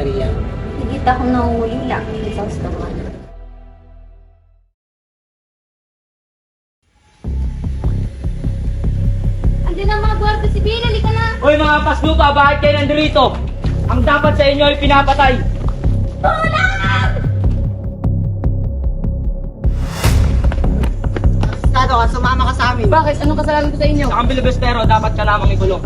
Maria? Higit ako nahuli lang sa ustuman. Andiyan na mga gwardo sibil, halika na! Hoy mga paslupa, bakit kayo nandito? Ang dapat sa inyo ay pinapatay. Asistado ka, sumama ka sa amin. Bakit? Anong kasalanan ko sa inyo? Sa Cambilobestero, dapat ka lamang ikulong.